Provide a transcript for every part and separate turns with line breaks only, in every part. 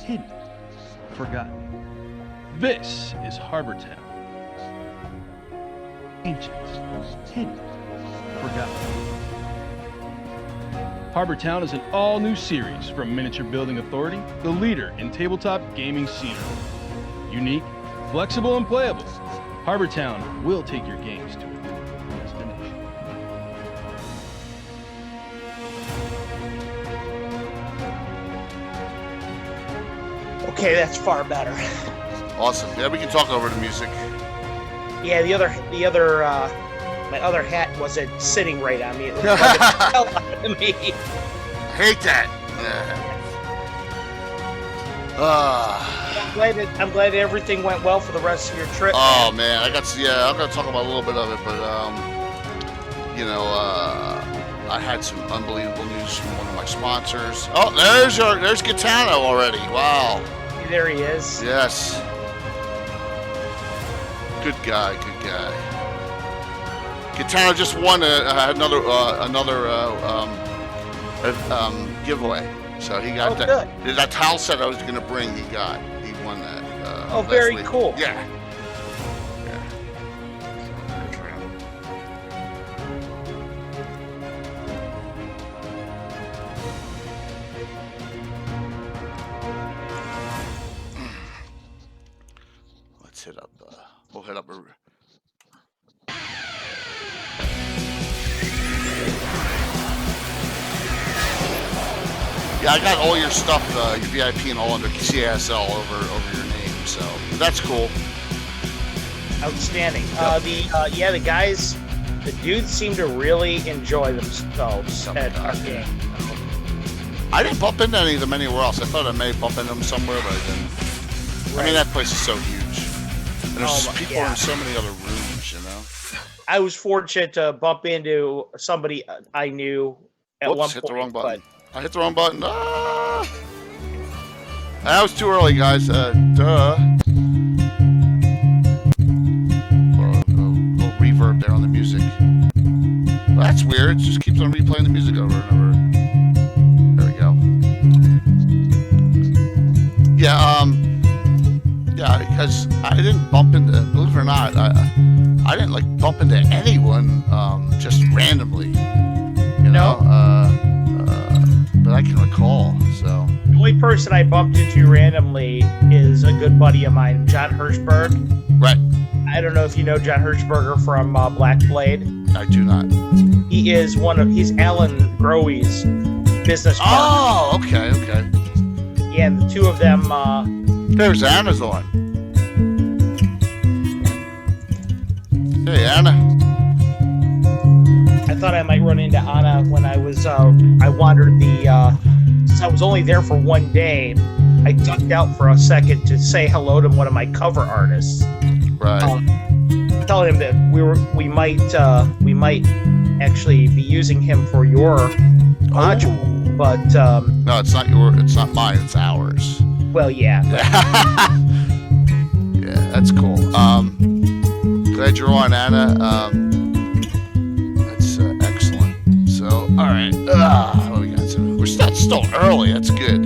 hidden, forgotten. This is Harbor Town. Ancient, hidden, forgotten. Harbor Town is an all-new series from Miniature Building Authority, the leader in tabletop gaming scenery. Unique, flexible, and playable, Harbor Town will take your games to a new destination.
Okay, that's far better.
Awesome. Yeah, we can talk over the music.
Yeah, my other hat wasn't sitting right on me. It was like it fell out of me.
I hate that.
I'm glad everything went well for the rest of your trip.
Oh man, I'm gonna talk about a little bit of it, but I had some unbelievable news from one of my sponsors. Oh, there's Gaetano already. Wow.
There he is.
Yes. Good guy. Gaetano just won another giveaway. So he got that towel set I was going to bring. He won that.
Very cool.
Yeah. Let's hit up. We'll hit up a. Yeah, I got all your stuff, your VIP and all under CASL over your name, so that's cool.
Outstanding. The guys, the dudes seem to really enjoy themselves at our game.
I didn't bump into any of them anywhere else. I thought I may bump into them somewhere, but I didn't. Right. I mean, that place is so huge. And there's people in so many other rooms, you know?
I was fortunate to bump into somebody I knew at one point.
Hit the wrong button. I hit the wrong button. Ah! That was too early, guys. Duh. A little reverb there on the music. Well, that's weird. It just keeps on replaying the music over and over. There we go. Yeah, because I didn't bump into, believe it or not, I didn't bump into anyone just randomly. You know? But I can recall, so.
The only person I bumped into randomly is a good buddy of mine, John Hirschberg.
Right.
I don't know if you know John Hirschberger from Black Blade.
I do not.
He's Alan Growe's business partner.
Oh, okay.
Yeah, the two of them.
There's Anna's on. Hey, Anna.
I thought I might run into Anna when I was, I wandered since I was only there for one day, I ducked out for a second to say hello to one of my cover artists.
Right.
Telling him that we might actually be using him for your module, but
no, it's not mine, it's ours.
Well, yeah.
Yeah, that's cool. Glad you're on, Anna. That's excellent. So, all right. What we got? We're still early. That's good.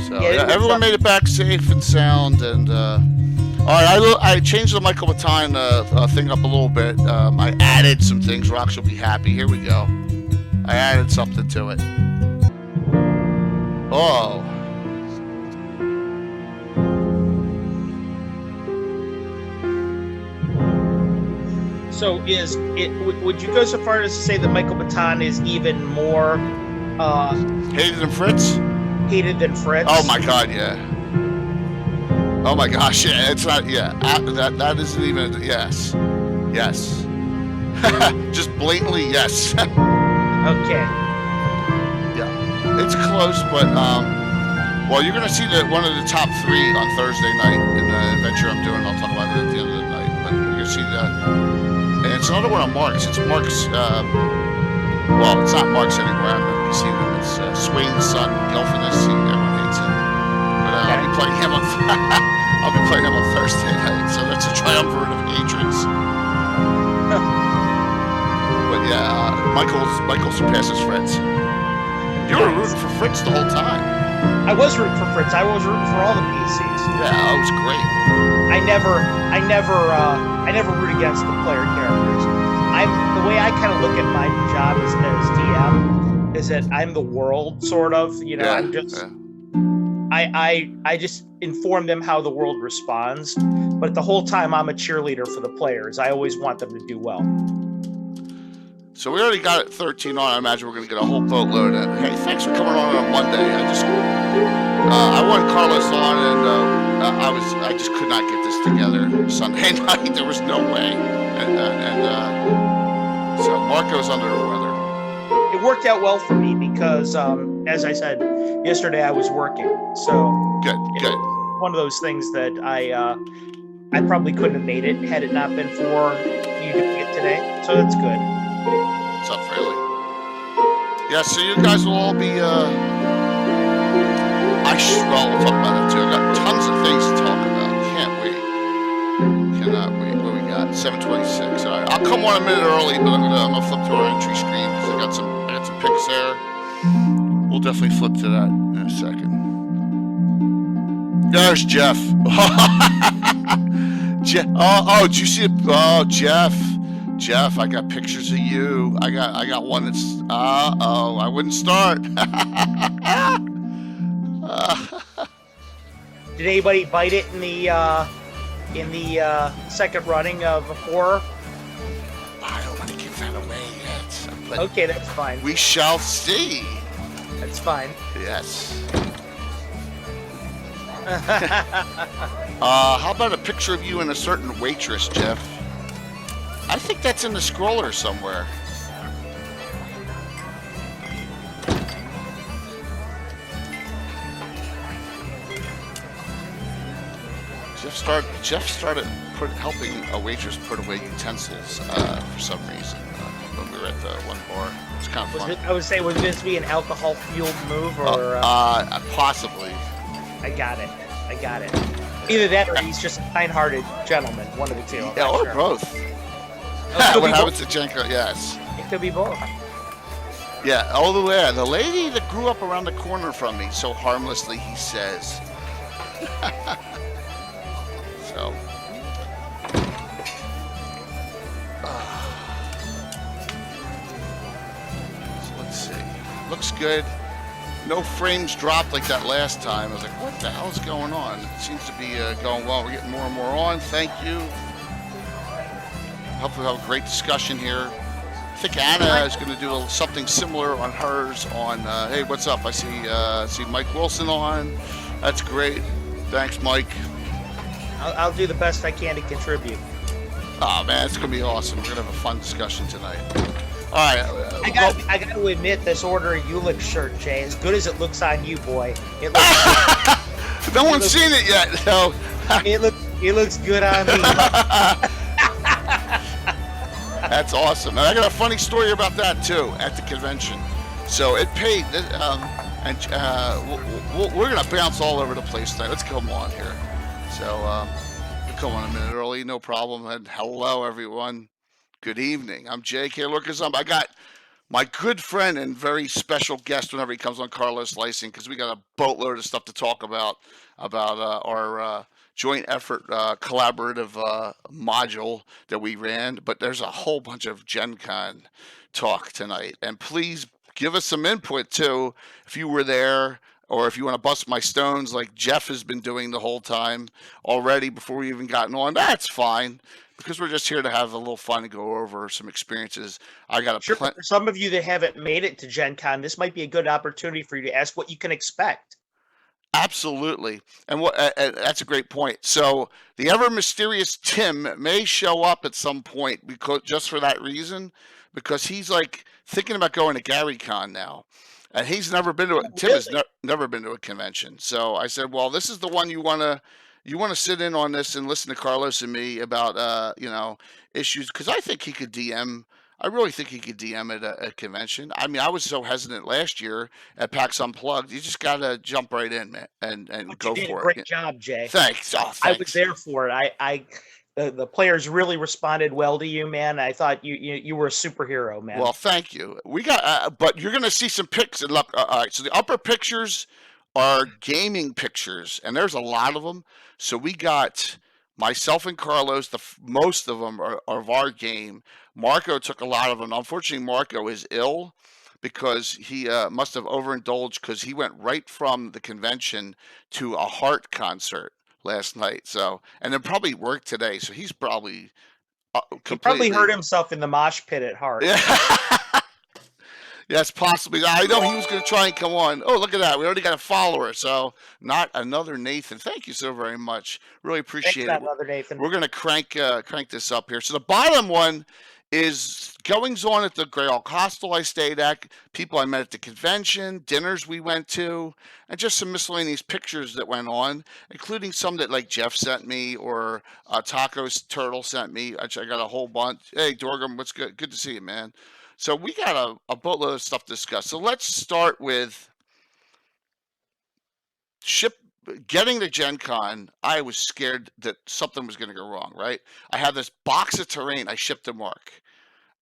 So, everyone made it back safe and sound. And all right, I changed the Michael Baton thing up a little bit. I added some things. Rox will be happy. Here we go. I added something to it. Oh.
So would you go so far as to say that Michael Baton is even more
hated than Fritz?
Hated than Fritz?
Oh my God, yeah. Oh my gosh, yeah. It's not. Yeah, that isn't even. Yes. Just blatantly yes.
Okay.
Yeah, it's close, but well, you're gonna see one of the top 3 on Thursday night in the adventure I'm doing. I'll talk about it at the end of the night, but you're gonna see that. And it's another one on Mark's. It's Mark's, well, it's not Mark's anymore. I'm going to be seeing him. It's Swain's son, Gelfinus. Everyone hates him. But I'll be playing him on Thursday night. So that's a triumvirate of hatreds. But yeah, Michael surpasses Fritz. You were rooting for Fritz the whole time.
I was rooting for Fritz. I was rooting for all the PCs.
Yeah, that was great.
I never root against the player characters. The way I kind of look at my job as DM is that I'm the world, sort of.
Yeah,
I'm just.
yeah.
I just inform them how the world responds, but the whole time I'm a cheerleader for the players. I always want them to do well.
So we already got it 13 on. I imagine we're going to get a whole boatload of. Hey, thanks for coming on Monday. I wanted Carlos on, and I just could not get this together Sunday night. There was no way, so Marco's under the weather.
It worked out well for me because, as I said yesterday, I was working. So
Good.
One of those things that I probably couldn't have made it had it not been for you doing it today. So that's good.
What's up, Fraley? Yeah, so you guys will all be. We'll talk about that too. I got tons of things to talk about. Can't wait. Cannot wait. What we got? 7:26. All right, I'll come on a minute early, but I'm gonna flip to our entry screen because I got some picks there. We'll definitely flip to that in a second. There's Jeff. Did you see it? Oh, Jeff, I got pictures of you. I got one that's. I wouldn't start.
Did anybody bite it in the second running of horror?
I don't want to give that away yet. But
okay, that's fine.
We shall see.
That's fine.
Yes. How about a picture of you and a certain waitress, Jeff? I think that's in the scroller somewhere. Jeff started helping a waitress put away utensils for some reason when we were at the one bar. It's kind of fun.
I would say, would this be an alcohol-fueled move, or
possibly?
I got it. Either that, or he's just a kind-hearted gentleman. One of the two.
Yeah, or both. What happens to Jenko? Yes.
It could be both.
Yeah. The lady that grew up around the corner from me, so harmlessly he says. So let's see. Looks good. No frames dropped like that last time. I was like, what the hell is going on? It seems to be going well. We're getting more and more on. Thank you. Hopefully we'll have a great discussion here. I think Anna is going to do something similar on hers on, hey, what's up? I see Mike Wilson on. That's great. Thanks, Mike.
I'll do the best I can to contribute.
Oh man, it's gonna be awesome. We're gonna have a fun discussion tonight. All right.
I got to admit, this Order of Ulick shirt, Jay, as good as it looks on you, boy, it looks.
No one's seen it yet. So.
It looks good on me.
That's awesome. And I got a funny story about that too at the convention. So it paid, and we're gonna bounce all over the place tonight. Let's come on here. So we'll come on a minute early, no problem. And hello, everyone. Good evening. I'm J.K. Lurkers. I got my good friend and very special guest whenever he comes on, Carlos Lysing, because we got a boatload of stuff to talk about our joint effort collaborative module that we ran. But there's a whole bunch of Gen Con talk tonight. And please give us some input, too, if you were there, or if you want to bust my stones like Jeff has been doing the whole time already before we even gotten on. That's fine, because we're just here to have a little fun and go over some experiences. I got
for some of you that haven't made it to Gen Con, this might be a good opportunity for you to ask what you can expect.
Absolutely. And that's a great point. So the ever mysterious Tim may show up at some point, because just for that reason, because he's like thinking about going to GaryCon now. And he's never been to Tim has never been to a convention. So I said, well, this is the one you want to sit in on this and listen to Carlos and me about issues, because I think he could DM. I really think he could DM at a convention. I mean, I was so hesitant last year at PAX Unplugged. You just got to jump right in, man, and go for it. You did a
great job, Jay.
Thanks. Oh, thanks.
I was there for it. The players really responded well to you, man. I thought you were a superhero, man.
Well, thank you. We got, but you're going to see some pics. And look, all right. So the upper pictures are gaming pictures, and there's a lot of them. So we got myself and Carlos. Most of them are of our game. Marco took a lot of them. Unfortunately, Marco is ill because he must have overindulged because he went right from the convention to a Heart concert last night. So, and then probably worked today. So he's probably
He probably hurt
completely.
himself in the mosh pit at Heart.
Yeah. Yes, possibly. I know he was going to try and come on. Oh, look at that. We already got a follower. So, not another Nathan. Thank you so very much. Really
Thanks,
appreciate it.
not another Nathan.
We're going to crank this up here. So, the bottom one is goings on at the Greyhawk Hostel I stayed at, people I met at the convention, dinners we went to, and just some miscellaneous pictures that went on, including some that like Jeff sent me or Tacos Turtle sent me. I got a whole bunch. Hey, Dorgum, what's good? Good to see you, man. So we got a boatload of stuff to discuss. So let's start with getting to Gen Con. I was scared that something was going to go wrong, right? I have this box of terrain I shipped to Mark.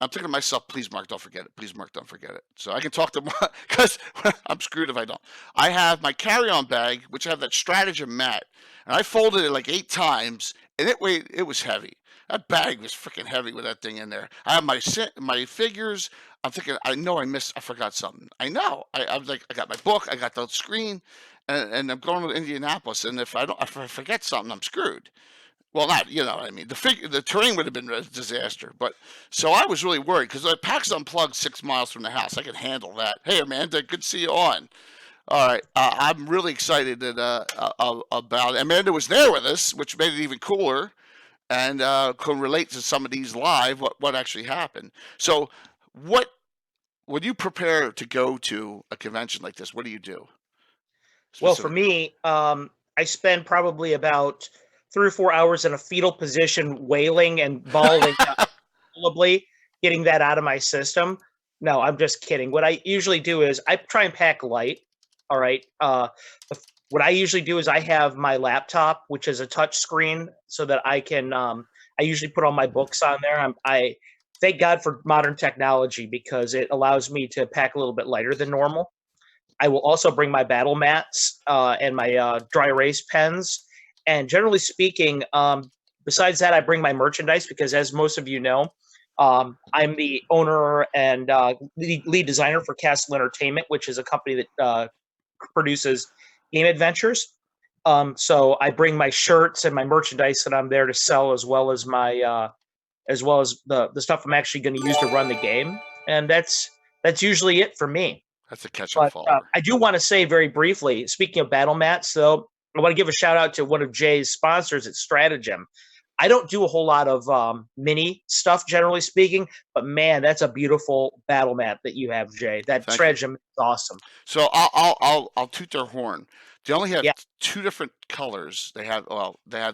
I'm thinking to myself, please, Mark, don't forget it. Please, Mark, don't forget it. So I can talk to Mark because I'm screwed if I don't. I have my carry-on bag, which I have that stratagem mat, and I folded it like 8 times, and it was heavy. That bag was freaking heavy with that thing in there. I have my figures. I'm thinking, I forgot something. I know. I was like, I got my book, I got the screen, and I'm going to Indianapolis. And if I forget something, I'm screwed. Well, not, you know what I mean. The terrain would have been a disaster. But so I was really worried because the pack's unplugged 6 miles from the house. I could handle that. Hey, Amanda, good to see you on. All right, I'm really excited about it. Amanda was there with us, which made it even cooler and can relate to some of these live what actually happened. So, when you prepare to go to a convention like this, what do you do?
Well, for me, I spend probably about 3 or 4 hours in a fetal position, wailing and bawling, probably getting that out of my system. No, I'm just kidding. What I usually do is I try and pack light. All right. What I usually do is I have my laptop, which is a touch screen, so that I can. I usually put all my books on there. I thank God for modern technology because it allows me to pack a little bit lighter than normal. I will also bring my battle mats and my dry erase pens. And generally speaking, besides that, I bring my merchandise because, as most of you know, I'm the owner and lead designer for Castle Entertainment, which is a company that produces game adventures. So I bring my shirts and my merchandise that I'm there to sell, as well as my as well as the stuff I'm actually going to use to run the game. And that's usually it for me.
That's a catch-up
But
follower.
I do want to say very briefly, speaking of battle mats, though, I want to give a shout out to one of Jay's sponsors at Stratagem. I don't do a whole lot of mini stuff, generally speaking, but man, that's a beautiful battle mat that you have, Jay. That
Thank you.
Stratagem is awesome.
So I'll toot their horn. They only have
Yeah.
2 different colors. They have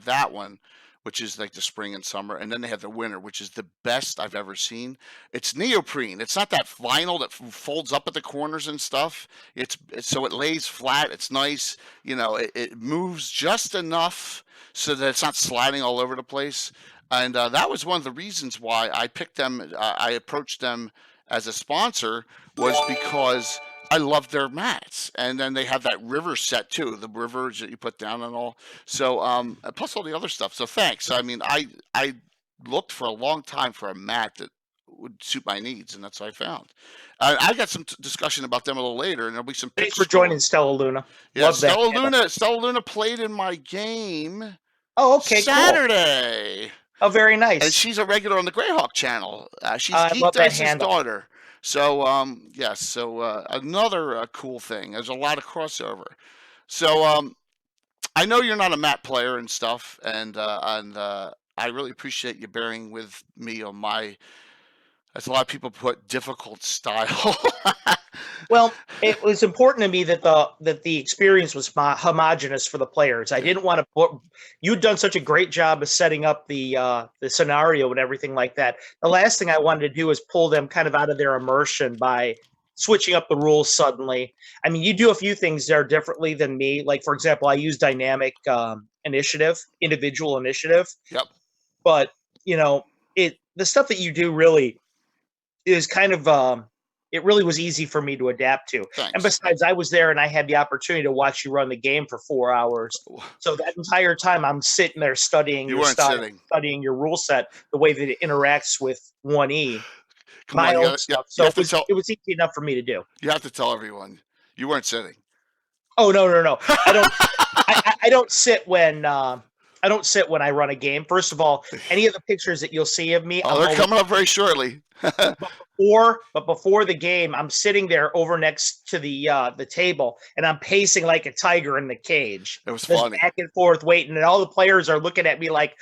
that one, which is like the spring and summer, and then they have the winter, which is the best I've ever seen. It's neoprene. It's not that vinyl that folds up at the corners and stuff. It's so it lays flat. It's nice. You know, it moves just enough so that it's not sliding all over the place. And that was one of the reasons why I picked them. I approached them as a sponsor was because I love their mats, and then they have that river set too, the rivers that you put down and all. So plus all the other stuff. So thanks. I mean, I looked for a long time for a mat that would suit my needs, and that's what I found. I got some discussion about them a little later, and there'll be some
Thanks
pictures.
for joining, Stella Luna.
Yeah,
Love that
Stella
channel.
Luna. Stella Luna played in my game
Oh, okay, cool.
Saturday.
Oh, very nice.
And she's a regular on the Greyhawk channel. She's
I
Geek
love that
Dice's
handle.
daughter. So yes, so another cool thing. There's a lot of crossover. So I know you're not a map player and stuff, and I really appreciate you bearing with me on my, as a lot of people put, difficult style.
Well, it was important to me that the experience was homogenous for the players. I didn't want to put. You'd done such a great job of setting up the scenario and everything like that. The last thing I wanted to do is pull them kind of out of their immersion by switching up the rules suddenly. I mean, you do a few things there differently than me. Like, for example, I use dynamic individual initiative.
Yep.
But you know, the stuff that you do really is kind of it really was easy for me to adapt to.
Thanks.
And besides, I was there and I had the opportunity to watch you run the game for 4 hours. So that entire time I'm sitting there studying
You
your
weren't
style,
sitting.
studying your rule set, the way that it interacts with 1E,
Come
my
on,
own stuff. So it was easy enough for me to do.
You have to tell everyone you weren't sitting.
Oh no! I don't. I don't sit when I don't sit when I run a game. First of all, any of the pictures that you'll see of me,
They're coming up very shortly.
but before the game, I'm sitting there over next to the table, and I'm pacing like a tiger in the cage.
It was
Just
funny.
back and forth, waiting, and all the players are looking at me like,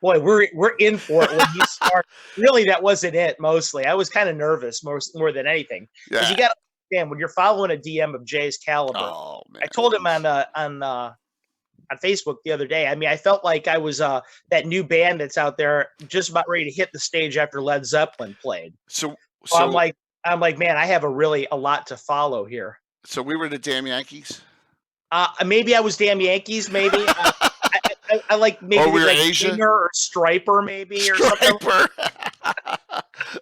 "Boy, we're in for it." When you start, really, that wasn't it. Mostly, I was kind of nervous more than anything, because you got to understand when you're following a DM of Jay's caliber.
Oh man!
I told him on Facebook the other day. I mean, I felt like I was that new band that's out there just about ready to hit the stage after Led Zeppelin played. So I'm like, man, I have a lot to follow here.
So we were the damn Yankees.
Maybe I was damn Yankees. Maybe I like maybe
or we were
like
Asia
Singer or Striper maybe or something.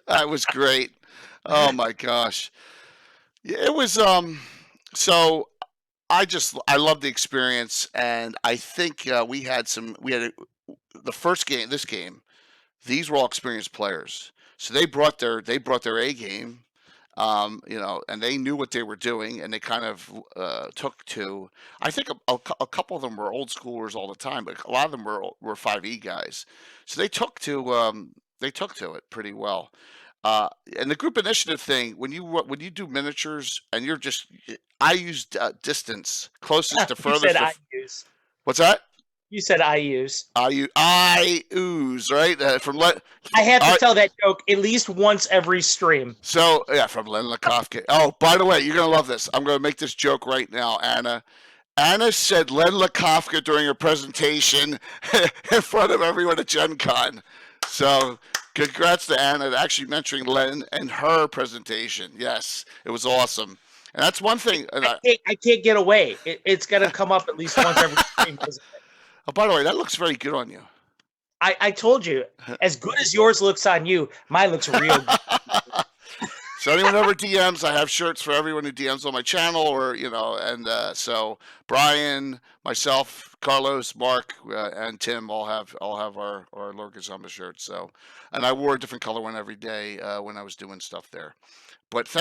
That was great. Oh my gosh, it was so. I love the experience, and I think the first game, this game, these were all experienced players, so they brought their A game, and they knew what they were doing, and they kind of took to. I think a couple of them were old schoolers all the time, but a lot of them were 5e guys, so they took to it pretty well. And the group initiative thing, when you do miniatures and I use distance closest to furthest.
You said I use.
What's that?
You said I use.
I ooze, right?
I have to tell that joke at least once every stream.
So yeah, from Len Lakofka. Oh, by the way, you're gonna love this. I'm gonna make this joke right now, Anna. Anna said Len Lakofka during her presentation in front of everyone at Gen Con. So congrats to Anna actually mentioning Len and her presentation. Yes, it was awesome. And that's one thing.
I can't get away. It's going to come up at least once every stream.
Oh, by the way, that looks very good on you.
I told you, as good as yours looks on you, mine looks real good.
So anyone ever DMs, I have shirts for everyone who DMs on my channel, or so Brian, myself, Carlos, Mark, and Tim all have our Lord Gazumba shirts. So, and I wore a different color one every day when I was doing stuff there. But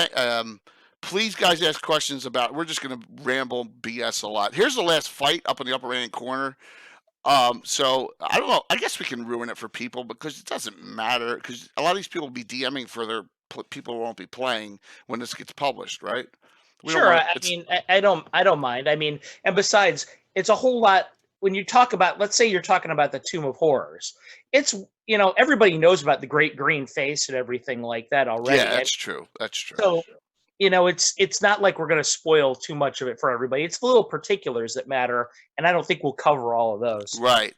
please, guys, ask questions about. We're just gonna ramble BS a lot. Here's the last fight up in the upper right-hand corner. So I don't know. I guess we can ruin it for people because it doesn't matter, because a lot of these people will be DMing for their people who won't be playing when this gets published, right?
Sure. I mean, I don't mind. I mean, and besides, it's a whole lot when you talk about, let's say you're talking about the Tomb of Horrors. It's, everybody knows about the Great Green Face and everything like that already.
Yeah, that's true. That's true.
So, it's not like we're going to spoil too much of it for everybody. It's the little particulars that matter, and I don't think we'll cover all of those.
Right.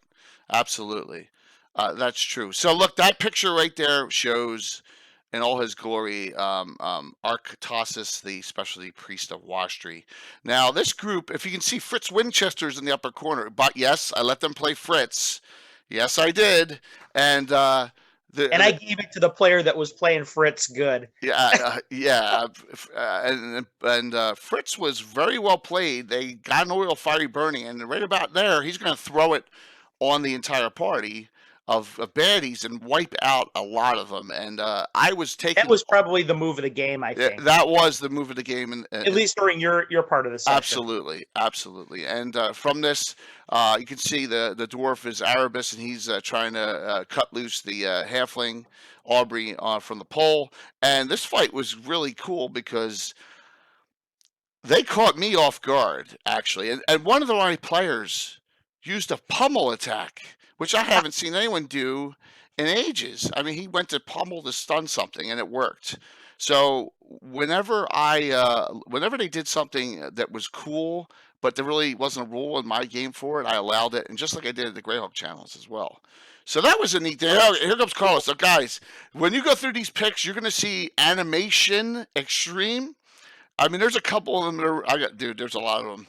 Absolutely. That's true. So look, that picture right there shows in all his glory, Arctosis, the specialty priest of Wastry. Now, this group, if you can see, Fritz Winchester's in the upper corner. But yes, I let them play Fritz. Yes, I did. And I
gave it to the player that was playing Fritz good.
Yeah, yeah. And Fritz was very well played. They got an oil fiery burning, and right about there, he's going to throw it on the entire party of baddies and wipe out a lot of them. And I was taking.
That was probably the move of the game, I think.
That was the move of the game,
at least during your part of the session.
Absolutely, absolutely. And from this, you can see the dwarf is Erebus, and he's trying to cut loose the halfling Aubrey from the pole. And this fight was really cool because they caught me off guard, actually. And one of the right players used a pummel attack, which I haven't seen anyone do in ages. I mean, he went to pummel to stun something, and it worked. So whenever they did something that was cool, but there really wasn't a rule in my game for it, I allowed it, and just like I did at the Greyhawk channels as well. So that was a neat thing. Oh, here comes Carlos. So guys, when you go through these pics, you're going to see animation extreme. I mean, there's a couple of them there's a lot of them,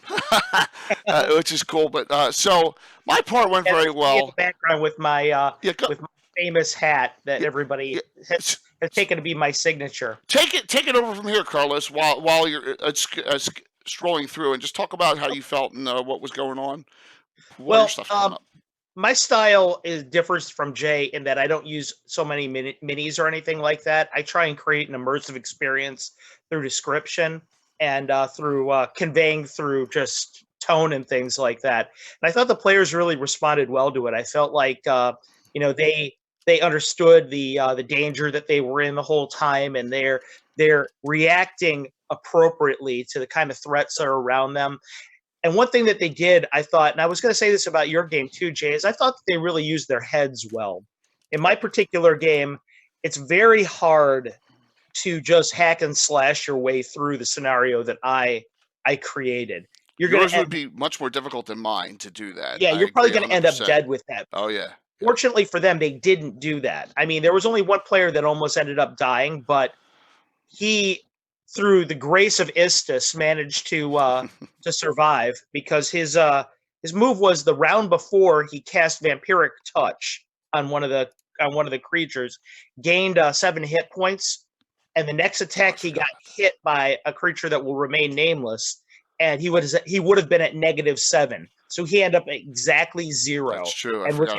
which is cool. But so my part went very well.
Background with my with my famous hat that everybody have taken to be my signature.
Take it over from here, Carlos. While you're strolling through, and just talk about how you felt and what was going on. What are your stuff coming up?
My style differs from Jay in that I don't use so many minis or anything like that. I try and create an immersive experience through description and through conveying through just tone and things like that. And I thought the players really responded well to it. I felt like they understood the danger that they were in the whole time, and they're reacting appropriately to the kind of threats that are around them. And one thing that they did, I thought, and I was going to say this about your game too, Jay, is I thought that they really used their heads well. In my particular game, it's very hard to just hack and slash your way through the scenario that I created.
Yours would be much more difficult than mine to do that.
Yeah, you're probably going to end up dead with that.
Oh, yeah.
Fortunately for them, they didn't do that. I mean, there was only one player that almost ended up dying, but he, through the grace of Istus, managed to survive because his move was the round before he cast Vampiric Touch on one of the creatures, gained 7 hit points, and the next attack he got hit by a creature that will remain nameless, and he would have been at -7. So he ended up at exactly 0.
That's true.
And was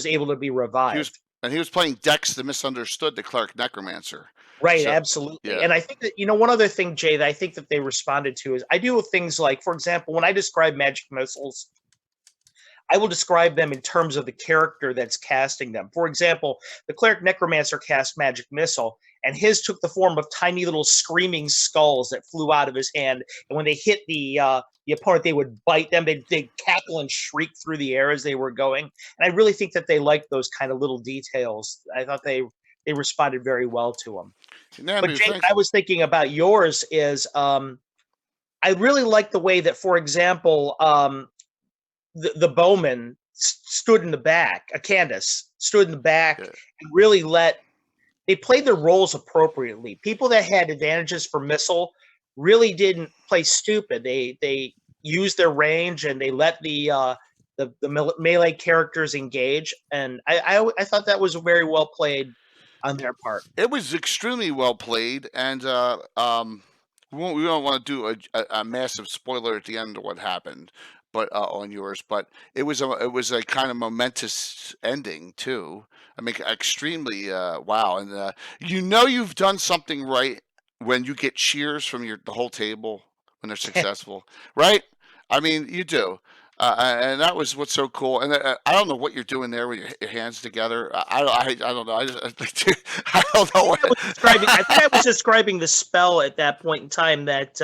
able to be revived.
He was playing Dex the Misunderstood, the Cleric Necromancer.
Right, absolutely. Yeah. And I think that, one other thing, Jay, that I think that they responded to is I do things like, for example, when I describe magic missiles, I will describe them in terms of the character that's casting them. For example, the Cleric Necromancer cast Magic Missile, and his took the form of tiny little screaming skulls that flew out of his hand. And when they hit the opponent, they would bite them. They'd cackle and shriek through the air as they were going. And I really think that they liked those kind of little details. I thought they responded very well to them. But Jake, I was thinking about yours is I really like the way that, for example, the bowman stood in the back, Candace stood in the back and really they played their roles appropriately. People that had advantages for missile really didn't play stupid. They used their range and they let the melee characters engage. And I thought that was very well played on their part.
It was extremely well played, and we don't want to do a massive spoiler at the end of what happened, but on yours. But it was a kind of momentous ending too. I mean, extremely wow, and you've done something right when you get cheers from the whole table when they're successful, right? I mean, you do. And that was what's so cool. And I don't know what you're doing there with your hands together. I don't know. I don't know.
I think I was describing the spell at that point in time that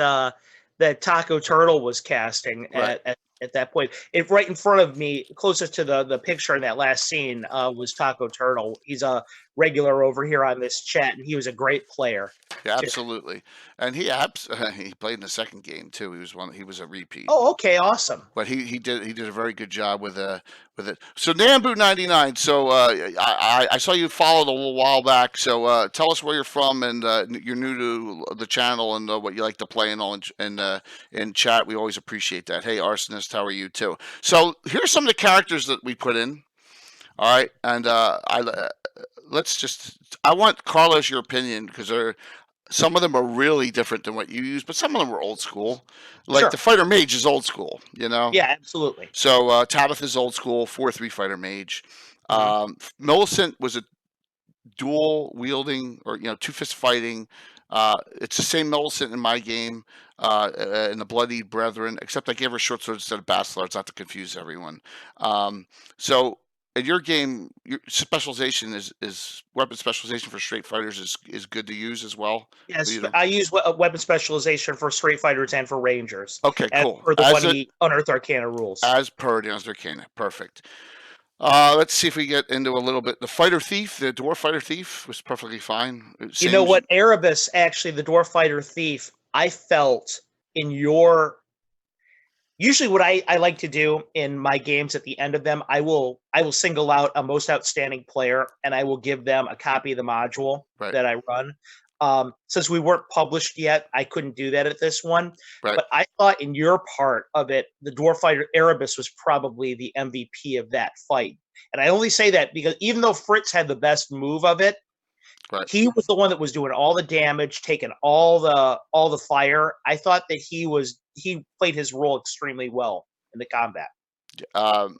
Taco Turtle was casting at that point. Right in front of me, closest to the picture in that last scene, was Taco Turtle. He's a regular over here on this chat, and he was a great player.
Yeah, absolutely. And he played in the second game too. He was a repeat.
Oh, okay, awesome.
But he did a very good job with it. So Nambu 99. So I saw you followed a little while back. So tell us where you're from, and you're new to the channel, and what you like to play and all in chat. We always appreciate that. Hey, Arsonist, how are you too? So here's some of the characters that we put in. All right, and I want Carlos your opinion, because some of them are really different than what you use, but some of them are old school. Like the Fighter Mage is old school, Yeah,
absolutely.
So Tabitha's old school, 4/3 Fighter Mage. Millicent was a dual wielding, or 2-fist fighting. It's the same Millicent in my game, in the Bloody Brethren, except I gave her short sword instead of Basilar, not to confuse everyone. So in your game, your specialization is weapon specialization for straight fighters is good to use as well.
Yes, I use weapon specialization for straight fighters and for rangers.
Okay, cool.
For the Unearthed Arcana rules.
As per the Unearthed Arcana, perfect. Let's see if we get into a little bit. The Fighter Thief, the Dwarf Fighter Thief, was perfectly fine.
You know what, Erebus, actually, the Dwarf Fighter Thief, I felt in your. Usually what I like to do in my games at the end of them, I will single out a most outstanding player, and I will give them a copy of the module that I run. Since we weren't published yet, I couldn't do that at this one.
Right.
But I thought in your part of it, the Dwarf Fighter Erebus was probably the MVP of that fight. And I only say that because even though Fritz had the best move of it,
Right.
He was the one that was doing all the damage, taking all the fire. I thought that he played his role extremely well in the combat.
Um,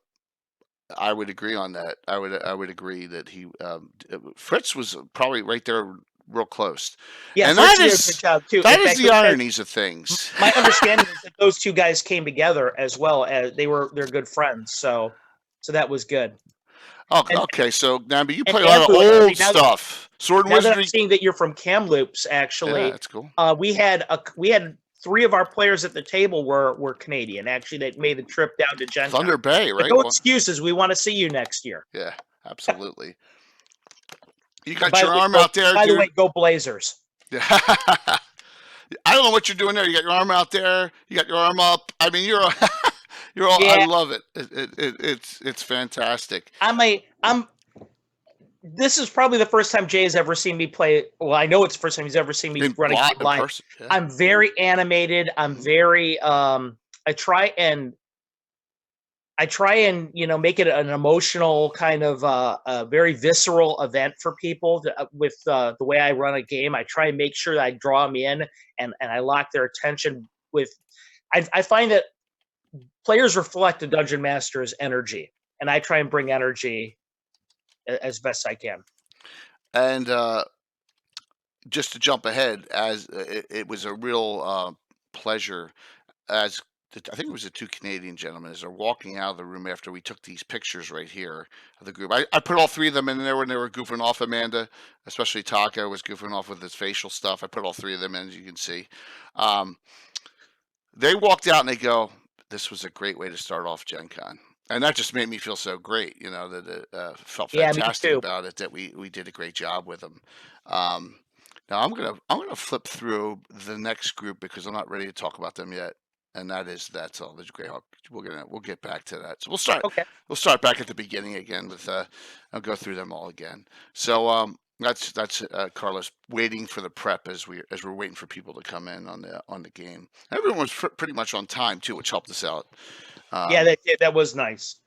I would agree on that. I would agree that Fritz was probably right there, real close,
Yeah,
and
Fritz did a good job too.
that
In
is
fact,
the ironies of things.
my understanding is that those two guys came together as well, as they're good friends. So that was good.
Oh,
And
okay. So now, but you
and
play a lot of
Andrew, actually,
old stuff, Sword and
now that I'm
Wizardry.
seeing that you're from Kamloops,
Yeah,
actually,
that's cool.
we had 3 of our players at the table were Canadian. Actually, that made the trip down to Gen Con.
Thunder Bay,
But
right?
no
Well,
excuses. We want to see you next year.
yeah, absolutely. You
And
got your arm out there,
by the
dude.
way, go Blazers.
Yeah. I don't know what you're doing there. You got your arm out there. You got your arm up. I mean, you're you're all. I
Yeah,
love it. It's fantastic.
This is probably the first time Jay has ever seen me play. Well, I know it's the first time he's ever seen me run a game
In
live.
person. Yeah.
I'm very animated. I'm very I try and make it an emotional kind of a very visceral event for people with the way I run a game. I try and make sure that I draw them in and I lock their attention with. I find that players reflect the dungeon master's energy, and I try and bring energy as best I can.
And just to jump ahead, as it was a real pleasure, as I think it was the 2 Canadian gentlemen, as they're walking out of the room after we took these pictures right here of the group. I put all 3 of them in there when they were goofing off. Amanda, especially Taco, was goofing off with his facial stuff. I put all 3 of them in, as you can see. They walked out and they go, "This was a great way to start off Gen Con." And that just made me feel so great, that it felt
Yeah, me
fantastic
too.
about it, that we did a great job with them. Now I'm gonna flip through the next group because I'm not ready to talk about them yet, and that's all. There's Greyhawk. We'll get back to that. So
Okay.
we'll start back at the beginning again with I'll go through them all again. So that's Carlos waiting for the prep as we're waiting for people to come in on the game. Everyone was pretty much on time too, which helped us out.
Yeah, that was nice.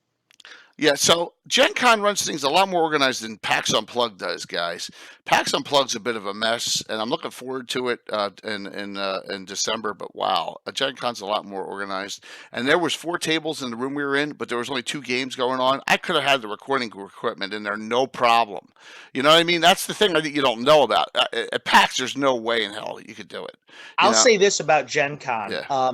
Yeah, so Gen Con runs things a lot more organized than PAX Unplugged does, guys. PAX Unplugged's a bit of a mess, and I'm looking forward to it in December. But wow, Gen Con's a lot more organized. And there was 4 tables in the room we were in, but there was only 2 games going on. I could have had the recording equipment in there, no problem. You know what I mean? That's the thing that you don't know about. At PAX, there's no way in hell you could do it.
I'll say this about Gen Con.
Yeah.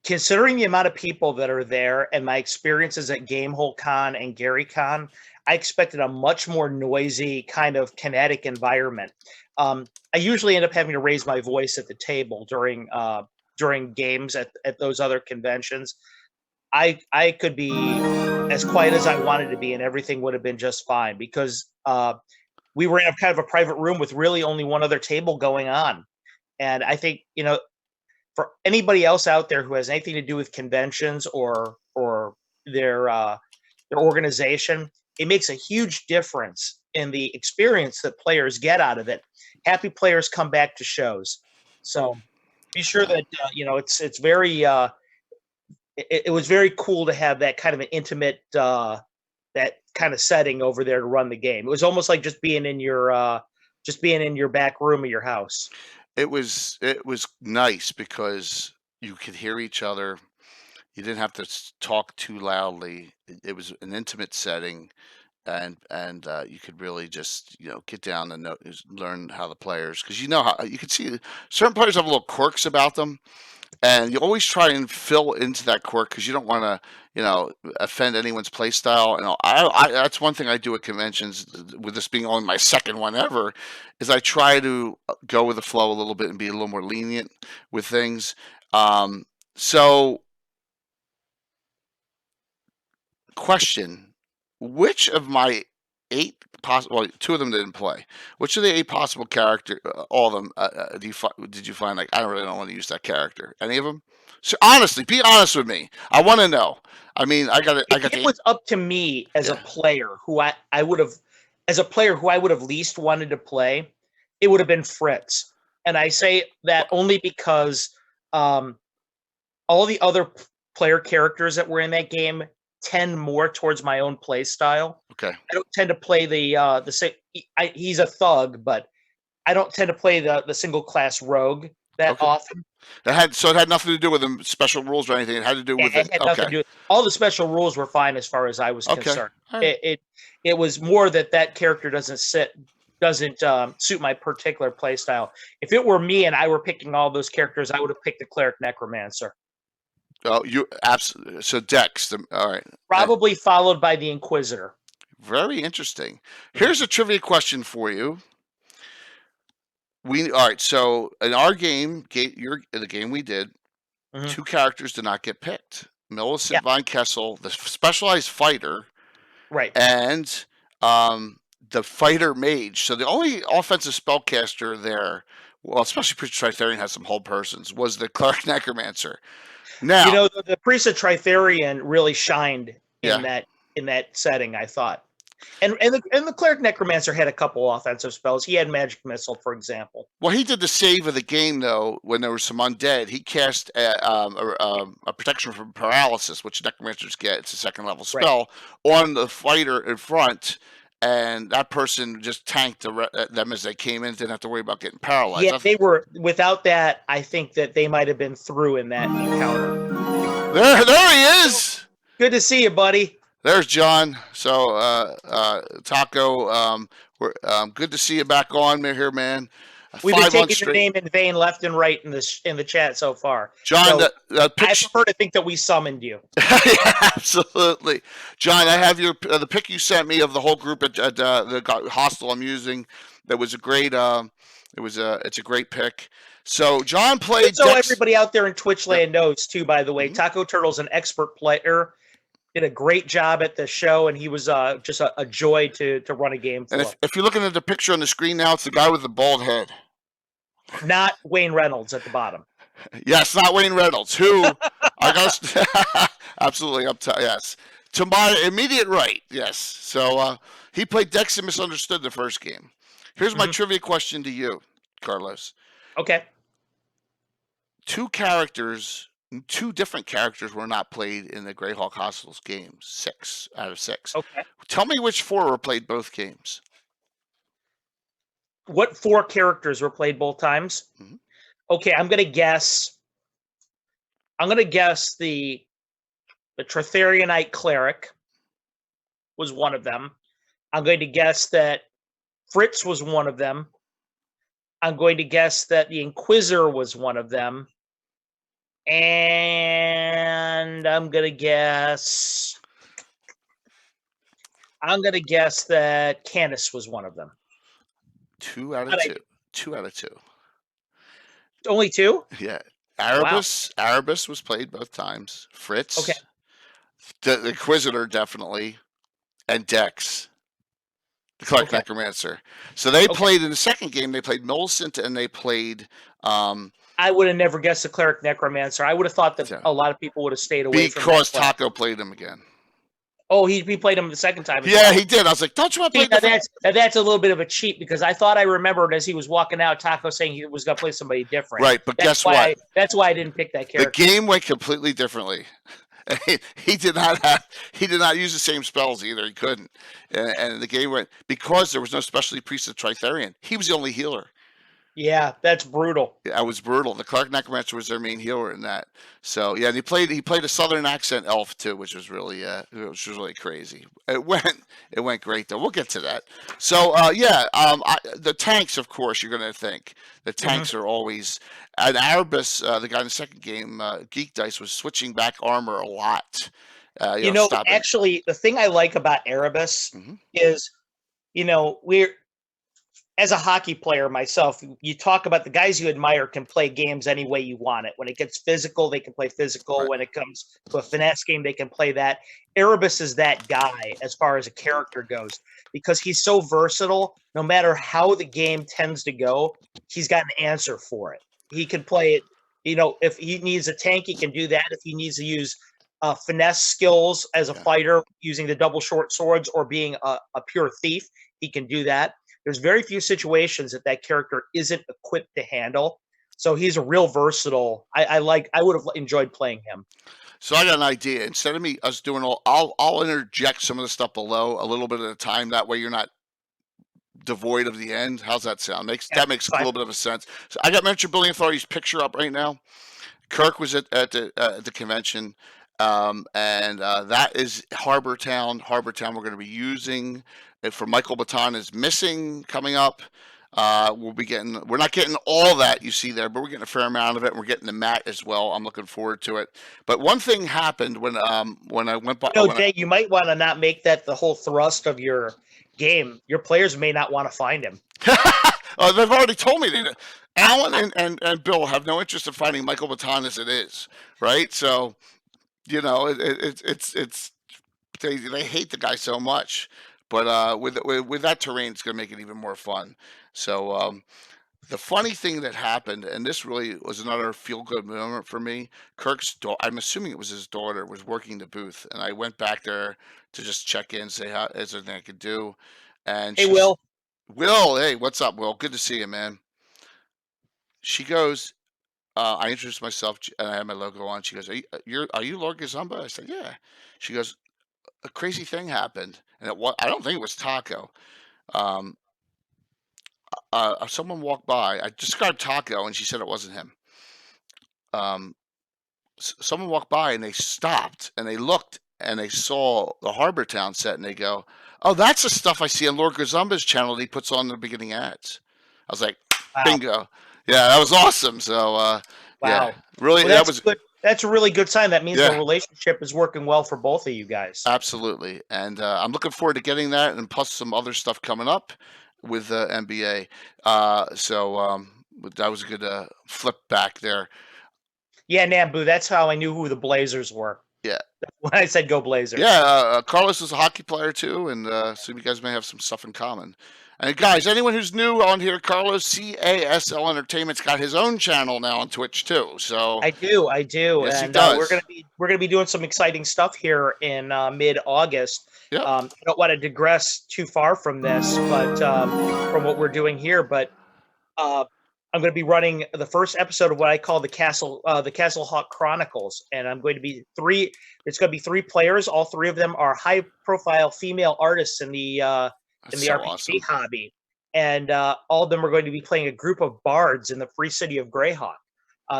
Considering the amount of people that are there and my experiences at Gamehole Con and Gary Con, I expected a much more noisy, kind of kinetic environment. I usually end up having to raise my voice at the table during games at those other conventions. I could be as quiet as I wanted to be, and everything would have been just fine because we were in kind of a private room with really only one other table going on. And I think, for anybody else out there who has anything to do with conventions or their organization, it makes a huge difference in the experience that players get out of it. Happy players come back to shows, so be sure that it's very. It was very cool to have that kind of an intimate that kind of setting over there to run the game. It was almost like just being in your back room of your house.
It was nice because you could hear each other. You didn't have to talk too loudly. It was an intimate setting, and you could really just get down and learn how the players, because how you can see certain players have little quirks about them, and you always try and fill into that quirk because you don't want to offend anyone's play style. And I that's one thing I do at conventions, with this being only my second one ever, is I try to go with the flow a little bit and be a little more lenient with things. So question, which of my 8 possible, well, 2 of them didn't play, which of the 8 possible character, all of them, did you find like, I don't want to use that character? Any of them? So honestly, be honest with me. I want to know. I mean,
It was up to me as a player who I would have least wanted to play. It would have been Fritz, and I say that only because all the other player characters that were in that game tend more towards my own play style.
Okay.
I don't tend to play the same. He's a thug, but I don't tend to play the single class rogue that often.
It had nothing to do with the special rules or anything. It had to do with
It had nothing to do. All the special rules were fine as far as I was concerned.
Right.
It was more that character doesn't suit my particular play style. If it were me and I were picking all those characters, I would have picked the cleric necromancer.
Oh, you absolutely. So Dex, all right.
Probably followed by the Inquisitor.
Very interesting. Here's a trivia question for you. All right. So in our game, the game we did, 2 characters did not get picked. Millicent von Kessel, the specialized fighter,
right,
and the fighter mage. So the only offensive spellcaster there, well, especially Priest of Tritherion has some whole persons, was the cleric necromancer. Now,
the Priest of Tritherion really shined in that setting, I thought. And the cleric necromancer had a couple offensive spells. He had magic missile, for example.
Well, he did the save of the game though. When there were some undead, he cast a protection from paralysis, which necromancers get. It's a 2nd level spell on the fighter in front, and that person just tanked them as they came in. Didn't have to worry about getting paralyzed.
Yeah, they were. Without that, I think that they might have been through in that encounter.
There he is.
Good to see you, buddy.
There's John. So, Taco, good to see you back on here, man.
We've been taking your name in vain left and right in the chat so far.
John,
so I prefer to think that we summoned you.
Yeah, absolutely. John, I have the pic you sent me of the whole group at the hostel I'm using. That was a great it's a great pick. So John played.
So everybody out there in Twitch land knows too, by the way, Taco Turtle's an expert player. Did a great job at the show, and he was just a joy to run a game for.
And if you're looking at the picture on the screen now, it's the guy with the bald head.
Not Wayne Reynolds at the bottom.
Yes, not Wayne Reynolds, who I guess absolutely yes. To my immediate right, yes. So he played Dex and Misunderstood the first game. Here's my trivia question to you, Carlos.
Okay.
2 different characters were not played in the Greyhawk Hostels games. 6 out of 6.
Okay.
Tell me which 4 were played both games.
What 4 characters were played both times? Okay, I'm gonna guess the Tritherianite cleric was one of them. I'm going to guess that Fritz was one of them. I'm going to guess that the Inquisitor was one of them. And I'm gonna guess that Canis was one of them.
2 out of 2. 2 out of 2.
Only 2?
Yeah. Erebus was played both times. Fritz.
Okay.
The Inquisitor definitely, and Dex, the cleric necromancer. So they played in the second game. They played Millicent and they played.
I would have never guessed the cleric necromancer. I would have thought that a lot of people would have stayed away from
because Taco played him again.
Oh, he played him the second time.
Yeah, he did. I was like, "Don't you want to play?"
That's a little bit of a cheat because I thought I remembered as he was walking out, Taco saying he was going to play somebody different.
Right, but guess what?
That's why I didn't pick that character.
The game went completely differently. He did not use the same spells either. He couldn't, and the game went because there was no specialty priest of Tritherion. He was the only healer.
Yeah, that's brutal.
Yeah, it was brutal. The cleric necromancer was their main healer in that. So yeah, and he played a southern accent elf too, which was really crazy. It went great though. We'll get to that. So the tanks, of course, you're gonna think the tanks are always. And Erebus, the guy in the second game, Geek Dice, was switching back armor a lot.
Actually, the thing I like about Erebus is, we're. As a hockey player myself, you talk about the guys you admire can play games any way you want it. When it gets physical, they can play physical. Right. When it comes to a finesse game, they can play that. Erebus is that guy as far as a character goes because he's so versatile. No matter how the game tends to go, he's got an answer for it. He can play it. If he needs a tank, he can do that. If he needs to use finesse skills as a fighter using the double short swords or being a pure thief, he can do that. There's very few situations that character isn't equipped to handle. So he's a real versatile. I would have enjoyed playing him.
So I got an idea. Instead of us doing I'll interject some of the stuff below a little bit at a time. That way you're not devoid of the end. How's that sound? That makes a
fine.
little bit of a sense. So I got Miniature Building Authority's picture up right now. Kirk was at the convention, and that is Harbor Town. Harbor Town we're going to be using it for. Michael Baton is missing coming up. We're not getting all that you see there, but we're getting a fair amount of it. And we're getting the mat as well. I'm looking forward to it. But one thing happened when I went by.
Jay, you might want to not make that the whole thrust of your game. Your players may not want to find him.
They've already told me that. Alan and Bill have no interest in finding Michael Baton as it is, right? So, it's they hate the guy so much. But with that terrain, it's going to make it even more fun. So the funny thing that happened, and this really was another feel-good moment for me. I'm assuming it was his daughter, was working the booth, and I went back there to just check in, say how is there anything I could do. And
Hey, Will.
Will, hey, what's up, Will? Good to see you, man. She goes, I introduced myself, and I had my logo on. She goes, are you Lord Gazumba? I said, yeah. She goes, a crazy thing happened, and I don't think it was Taco. Someone walked by. I described Taco, and she said it wasn't him. Someone walked by, and they stopped, and they looked, and they saw the Harbor Town set, and they go, oh, that's the stuff I see on Lord Gazumba's channel that he puts on the beginning ads. I was like,
wow.
Bingo. Yeah, that was awesome. So,
wow.
Yeah, really,
well, that was good. That's a really good sign. That means the relationship is working well for both of you guys.
Absolutely. And I'm looking forward to getting that, and plus some other stuff coming up with NBA. So that was a good flip back there.
Yeah, Nambu, that's how I knew who the Blazers were.
Yeah.
When I said go Blazers.
Yeah, Carlos is a hockey player too, and so you guys may have some stuff in common. And guys, anyone who's new on here, Carlos CASL Entertainment's got his own channel now on Twitch too. So
I do,
yes,
and
he does.
we're gonna be doing some exciting stuff here in mid-August.
Yep.
I don't want to digress too far from this, but from what we're doing here, but I'm going to be running the first episode of what I call the Castle Hawk Chronicles, and I'm going to be It's going to be 3 players. All 3 of them are high-profile female artists in the RPG hobby, and all of them are going to be playing a group of bards in the Free City of Greyhawk.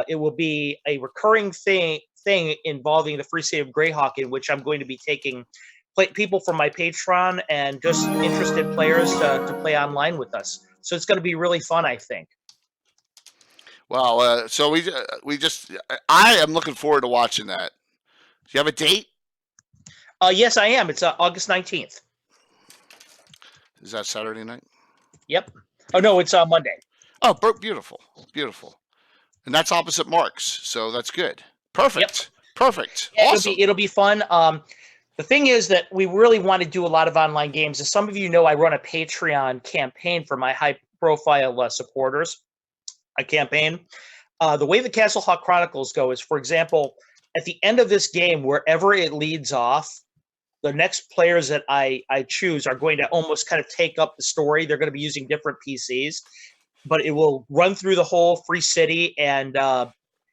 It will be a recurring thing involving the Free City of Greyhawk, in which I'm going to be taking people from my Patreon and just interested players to play online with us. So it's going to be really fun, I think.
Wow. So I am looking forward to watching that. Do you have a date?
Yes, I am. It's August 19th.
Is that Saturday night?
Yep. Oh, no, it's Monday.
Oh, beautiful. Beautiful. And that's opposite Mark's, so that's good. Perfect. Yep. Perfect.
Yeah,
awesome.
It'll be fun. The thing is that we really want to do a lot of online games. As some of you know, I run a Patreon campaign for my high-profile supporters. A campaign. The way the Castle Hawk Chronicles go is, for example, at the end of this game, wherever it leads off, the next players that I choose are going to almost kind of take up the story. They're going to be using different PCs, but it will run through the whole Free City, and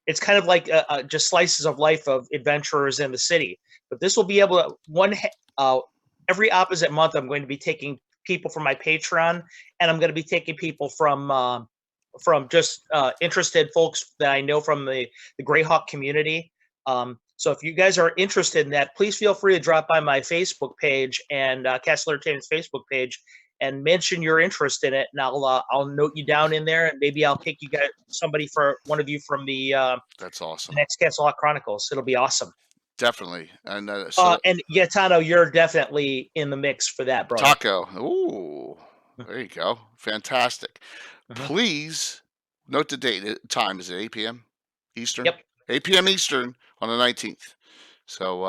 it's kind of like just slices of life of adventurers in the city. But this will be able to every opposite month. I'm going to be taking people from my Patreon, and I'm going to be taking people from just interested folks that I know from the Greyhawk community. So if you guys are interested in that, please feel free to drop by my Facebook page and Castle Entertainment's Facebook page and mention your interest in it, and I'll note you down in there, and maybe I'll pick one of you from the
that's awesome.
The next Castle Hawk Chronicles. It'll be awesome.
Definitely. And
and Tano, you're definitely in the mix for that, bro.
Taco. Ooh, there you go. Fantastic. Please note the date. Time is it 8 p.m. Eastern?
Yep.
8 p.m. Eastern on the 19th. So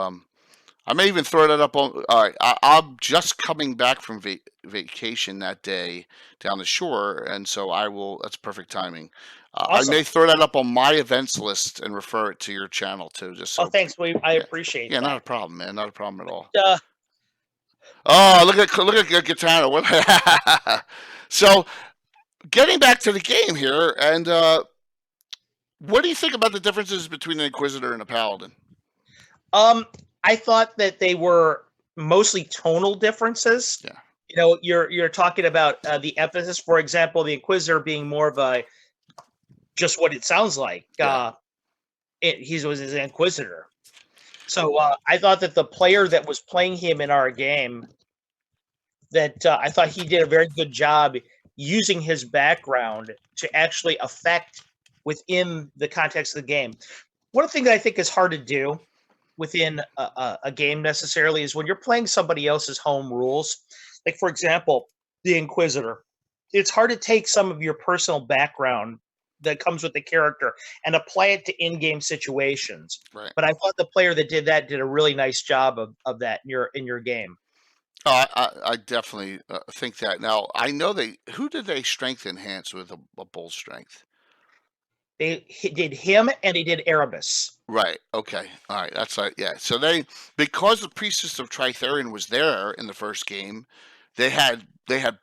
I may even throw that up on. I'm just coming back from vacation that day down the shore, and so I will. That's perfect timing.
Awesome.
I may throw that up on my events list and refer it to your channel too. Just so.
Oh, thanks. I appreciate.
Yeah,
that.
Not a problem, man. Not a problem at all. Oh, look at Gitano. So. Getting back to the game here, and what do you think about the differences between an Inquisitor and a Paladin?
I thought that they were mostly tonal differences.
Yeah.
You know, you're talking about the emphasis, for example, the Inquisitor being more of a just what it sounds like.
Yeah.
He was his Inquisitor. So I thought that the player that was playing him in our game, that I thought he did a very good job using his background to actually affect within the context of the game. One thing that I think is hard to do within a game necessarily is when you're playing somebody else's home rules. Like, for example, the Inquisitor. It's hard to take some of your personal background that comes with the character and apply it to in-game situations.
Right.
But I thought the player that did that did a really nice job of that in your game.
Oh, I definitely think that. Now, I know who did they strength enhance with a bull strength?
They did him and they did Erebus.
Right. Okay. All right. That's right. Yeah. So because the Priestess of Tritherion was there in the first game, they had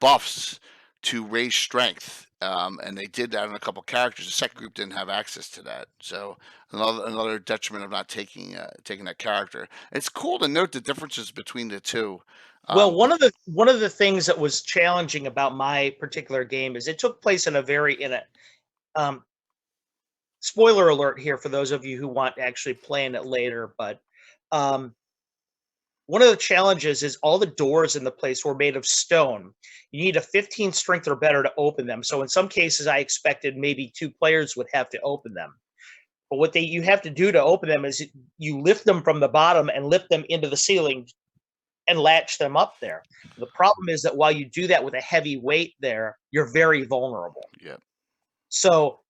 buffs to raise strength, and they did that on a couple characters. The second group didn't have access to that, so another detriment of not taking that character. It's cool to note the differences between the two.
Well, one of the things that was challenging about my particular game is it took place in a spoiler alert here for those of you who want to actually playing it later, but one of the challenges is all the doors in the place were made of stone. You need a 15 strength or better to open them. So in some cases, I expected maybe 2 players would have to open them. But what you have to do to open them is you lift them from the bottom and lift them into the ceiling and latch them up there. The problem is that while you do that with a heavy weight there, you're very vulnerable.
Yeah.
So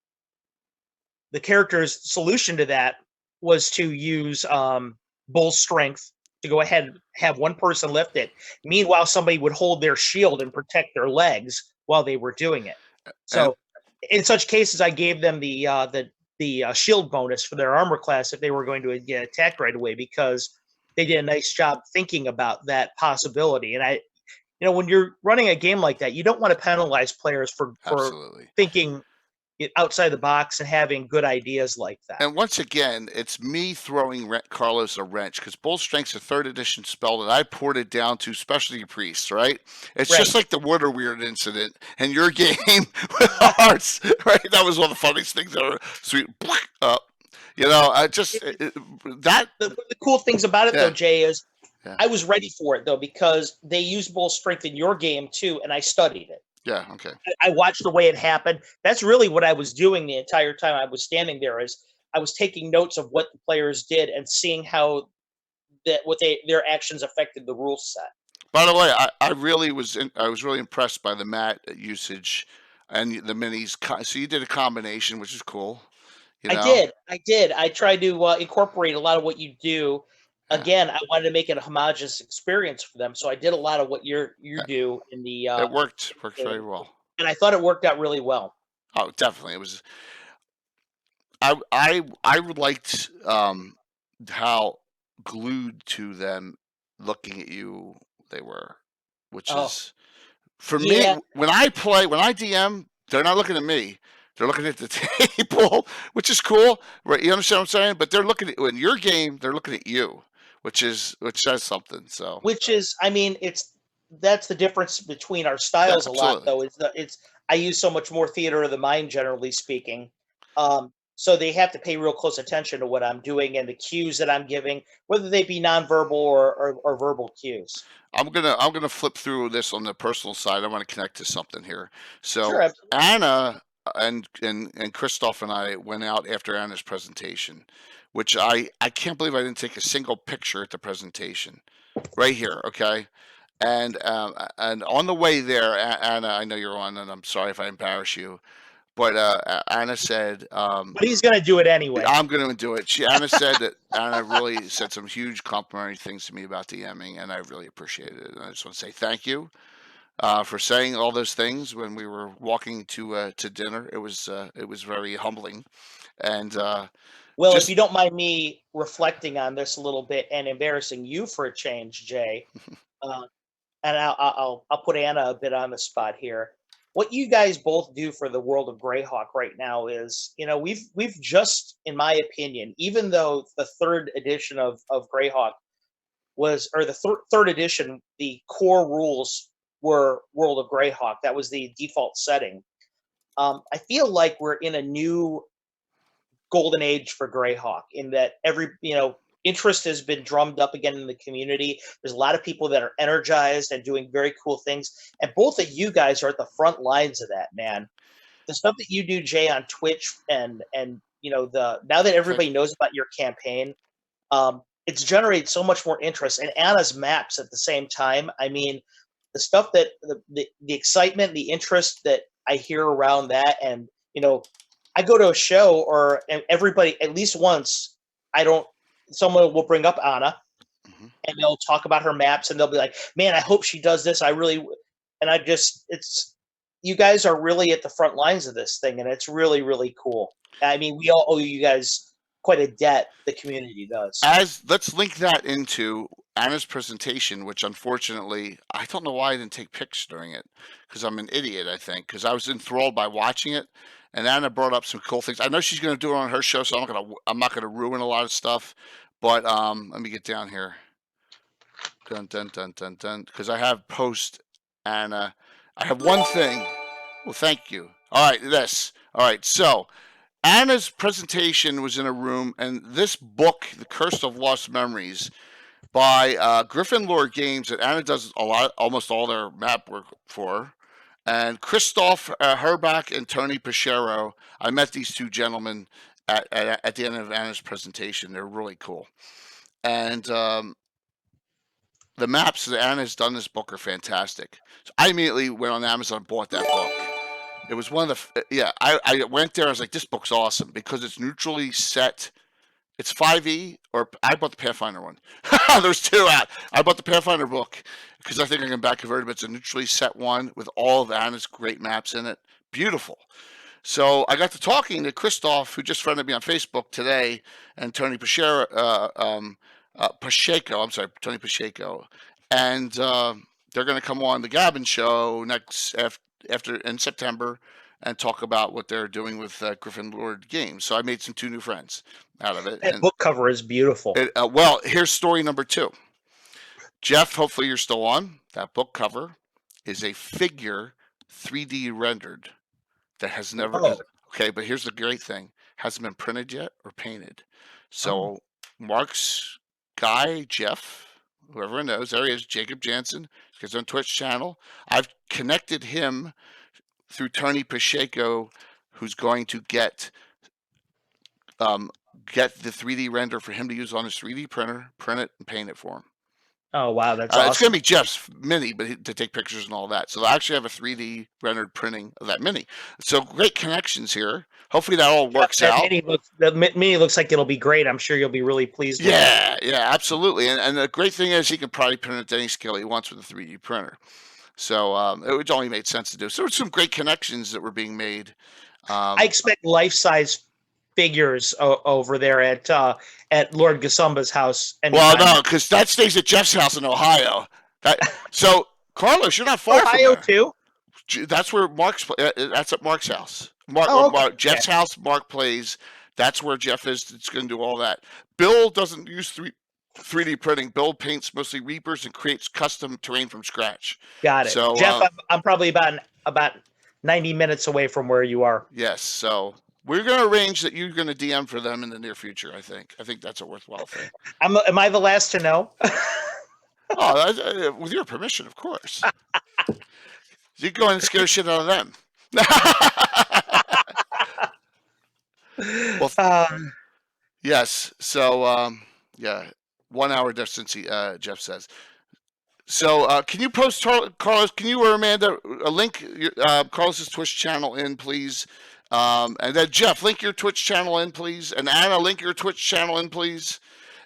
the character's solution to that was to use bull strength to go ahead and have one person lift it. Meanwhile, somebody would hold their shield and protect their legs while they were doing it. So in such cases, I gave them the shield bonus for their armor class if they were going to get attacked right away, because they did a nice job thinking about that possibility. And when you're running a game like that, you don't want to penalize players for thinking outside the box and having good ideas like that.
And once again, it's me throwing Carlos a wrench, because Bull Strength's a 3rd edition spell that I ported down to Specialty Priests, right? It's just like the Water Weird incident in your game with Hearts, right? That was one of the funniest things ever. Sweet. I just that.
The cool things about it, though, Jay, is I was ready for it, though, because they used Bull Strength in your game, too, and I studied it.
Yeah, okay.
I watched the way it happened. That's really what I was doing the entire time I was standing there, is I was taking notes of what the players did and seeing how their actions affected the rule set.
By the way, I was really impressed by the mat usage and the minis. So you did a combination, which is cool.
I did. I tried to incorporate a lot of what you do. Again, I wanted to make it a homogeneous experience for them, so I did a lot of what you do in the.
It worked very well,
and I thought it worked out really well.
Oh, definitely, it was. I liked how glued to them looking at you they were, which is for me when I DM, they're not looking at me. They're looking at the table, which is cool, right? You understand what I'm saying? But they're looking at in your game. They're looking at you, which says something. So,
that's the difference between our styles a lot, though. I use so much more theater of the mind, generally speaking. So they have to pay real close attention to what I'm doing and the cues that I'm giving, whether they be nonverbal or verbal cues.
I'm gonna flip through this on the personal side. I want to connect to something here. So
sure,
Anna and Christoph and I went out after Anna's presentation, which I can't believe I didn't take a single picture at the presentation. Right here, okay. And on the way there, Anna, I know you're on, and I'm sorry if I embarrass you, but Anna said,
but he's going to do it anyway.
I'm going to do it. Anna said that Anna really said some huge complimentary things to me about DMing, and I really appreciated it. And I just want to say thank you for saying all those things when we were walking to dinner. It was very humbling. And
well, if you don't mind me reflecting on this a little bit and embarrassing you for a change, Jay, and I'll put Anna a bit on the spot here. what you guys both do for the world of Greyhawk right now is, we've just, in my opinion, even though the third edition of Greyhawk was, or the third edition, the core rules were World of Greyhawk. That was the default setting. I feel like we're in a new golden age for Greyhawk in that interest has been drummed up again in the community. There's a lot of people that are energized and doing very cool things. And both of you guys are at the front lines of that, man. The stuff that you do, Jay, on Twitch and now that everybody knows about your campaign, it's generated so much more interest. And Anna's maps at the same time. I mean, the stuff that the excitement, the interest that I hear around that, and I go to a show and everybody at least once, someone will bring up Anna, and they'll talk about her maps, and they'll be like, "Man, I hope she does this." You guys are really at the front lines of this thing, and it's really, really cool. I mean, we all owe you guys quite a debt. The community does.
Let's link that into Anna's presentation, which unfortunately I don't know why I didn't take pics during it, because I'm an idiot, I think, because I was enthralled by watching it. And Anna brought up some cool things. I know she's going to do it on her show, so I'm not gonna ruin a lot of stuff. But let me get down here. Dun dun dun dun dun. Because I have post Anna. I have one thing. Well, thank you. All right, All right, so Anna's presentation was in a room, and this book, The Curse of Lost Memories, by Griffin Lore Games, that Anna does almost all their map work for. And Christoph Herbach and Tony Pichero. I met these two gentlemen at the end of Anna's presentation. They're really cool. And the maps that Anna's done this book are fantastic. So I immediately went on Amazon and bought that book. It was one of the, I went there. I was like, this book's awesome because it's neutrally set. It's 5e, or I bought the Pathfinder one. There's two out. I bought the Pathfinder book because I think I can back convert it, but it's a neutrally set one with all of Anna's great maps in it. Beautiful. So I got to talking to Christoph, who just friended me on Facebook today, and Tony Pacheco. Tony Pacheco. And they're going to come on the Gabbin show in September and talk about what they're doing with Griffin Lore Games. So I made two new friends out of it.
That book cover is beautiful.
Well, here's story number 2. Jeff, hopefully you're still on. That book cover is a figure 3D rendered that has never. Okay, but here's the great thing: hasn't been printed yet or painted. So Mark's guy, Jeff, whoever knows, there he is, Jacob Jansen, his own Twitch channel. I've connected him through Tony Pacheco, who's going to get the 3D render for him to use on his 3D printer, print it, and paint it for him.
Oh, wow, that's awesome.
It's going to be Jeff's mini, but to take pictures and all that. So they'll actually have a 3D rendered printing of that mini. So great connections here. Hopefully that all works out.
The mini looks like it'll be great. I'm sure you'll be really pleased with it.
Yeah, absolutely. And the great thing is he can probably print it to any scale he wants with a 3D printer. So it only made sense to do. So there's some great connections that were being made.
I expect life-size figures over there at Lord Gasumba's house.
Well, no, because that stays at Jeff's house in Ohio. So, Carlos, you're not far from
Ohio
there.
too?
That's where that's at Mark's house. Jeff's house, Mark plays. That's where Jeff is. It's going to do all that. Bill doesn't use 3D printing. Bill paints mostly Reapers and creates custom terrain from scratch.
Got it. So, Jeff, I'm probably about 90 minutes away from where you are.
Yes. So we're going to arrange that you're going to DM for them in the near future. I think that's a worthwhile thing.
Am I the last to know?
With your permission, of course. You go and scare shit out of them. Well, yes. So, 1 hour distance, Jeff says. So, can you post, Carlos, can you or Amanda link Carlos's Twitch channel in, please? And then, Jeff, link your Twitch channel in, please. And Anna, link your Twitch channel in, please.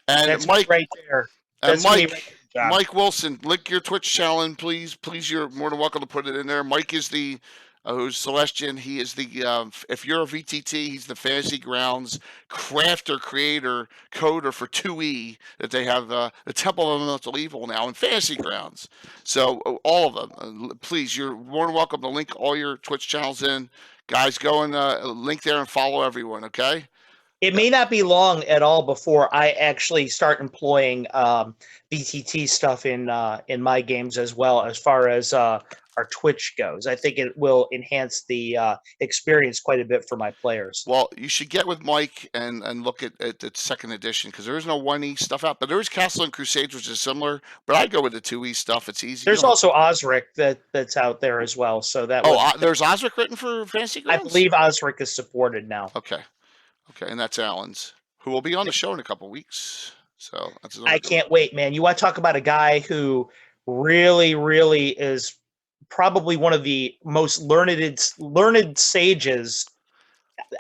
And
that's
Mike,
right there.
That's Mike Wilson, link your Twitch channel in, please. Please, you're more than welcome to put it in there. Mike is the who's Celestian. He is the if you're a VTT, he's the Fantasy Grounds crafter, creator, coder for 2E that they have the Temple of Elemental Evil now in Fantasy Grounds. So all of them, please, you're more than welcome to link all your Twitch channels in. Guys, go and link there and follow everyone. Okay.
It may not be long at all before I actually start employing VTT stuff in my games as well, as far as our Twitch goes. I think it will enhance the experience quite a bit for my players.
Well, you should get with Mike and look at the second edition, because there is no 1E stuff out, but there is Castle and Crusades, which is similar. But I go with the 2E stuff. It's easy.
There's also Osric that's out there as well. So that
there's Osric written for Fantasy Grounds?
I believe Osric is supported now.
Okay, and that's Alan's, who will be on the show in a couple weeks. So that's
I can't wait, man. You want to talk about a guy who really, really is probably one of the most learned sages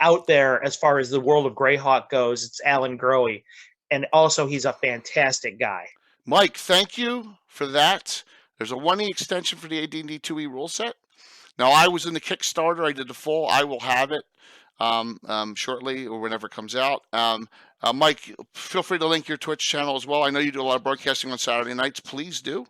out there as far as the world of Greyhawk goes. It's Alan Grohe, and also he's a fantastic guy.
Mike, thank you for that. There's a 1E extension for the AD&D 2E rule set. Now, I was in the Kickstarter. I did the full. I will have it shortly or whenever it comes out. Mike, feel free to link your Twitch channel as well. I know you do a lot of broadcasting on Saturday nights. Please do.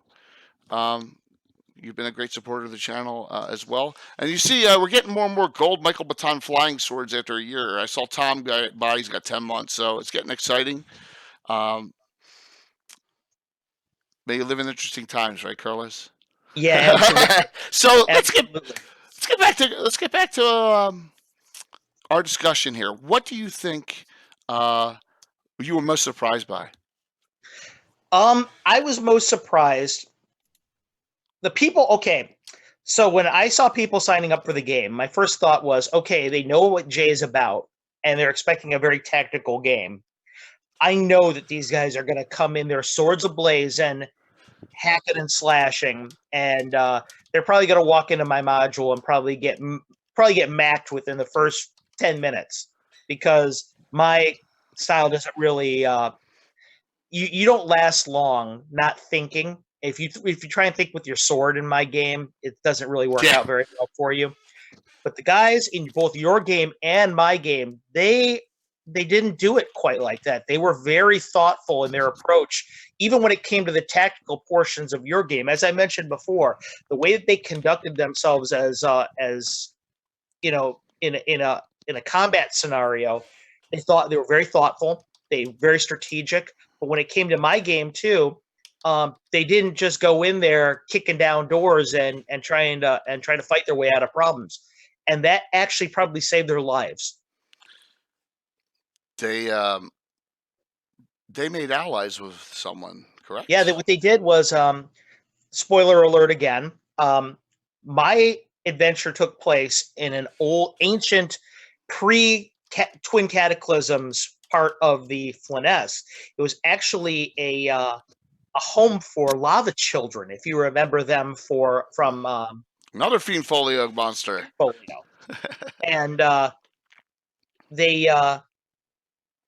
You've been a great supporter of the channel as well. And you see, we're getting more and more gold Michael Baton flying swords after a year. I saw Tom buy, he's got 10 months, so it's getting exciting. May you live in interesting times, right, Carlos?
Yeah.
So let's get back to our discussion here. What do you think you were most surprised by?
I was most surprised. The people, okay. So when I saw people signing up for the game, my first thought was, okay, they know what Jay is about, and they're expecting a very tactical game. I know that these guys are going to come in, their swords ablaze and hacking and slashing, and they're probably going to walk into my module and probably get macked within the first 10 minutes, because my style doesn't really you don't last long not thinking. If you try and think with your sword in my game, it doesn't really work out very well for you. But the guys in both your game and my game, they didn't do it quite like that. They were very thoughtful in their approach, even when it came to the tactical portions of your game. As I mentioned before, the way that they conducted themselves as you know, in a combat scenario, they were very thoughtful. They were very strategic. But when it came to my game too, they didn't just go in there kicking down doors and trying to fight their way out of problems. And that actually probably saved their lives.
They made allies with someone, correct?
Yeah, what they did was, spoiler alert again, my adventure took place in an ancient pre-Twin Cataclysms part of the Flyness. It was actually a home for lava children, if you remember them from
another Fiend Folio monster.
Folio. And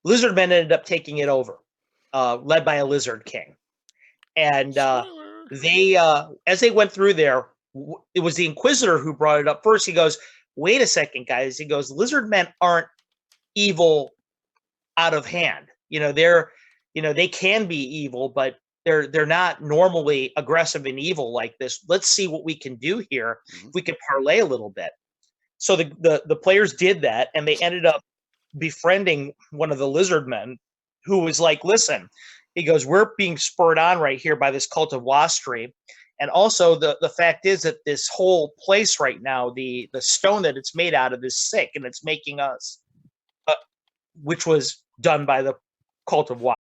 Lizardmen ended up taking it over, led by a Lizard King. And they, as they went through there, it was the Inquisitor who brought it up first. He goes, "Wait a second, guys." He goes, "Lizardmen aren't evil out of hand. They can be evil, but they're not normally aggressive and evil like this. Let's see what we can do here. If we can parlay a little bit." So the players did that, and they ended up befriending one of the Lizardmen, who was like, "Listen," he goes, "we're being spurred on right here by this cult of Wastri. And also the fact is that this whole place right now, the stone that it's made out of is sick, and it's making us," which was done by the cult of Wastri.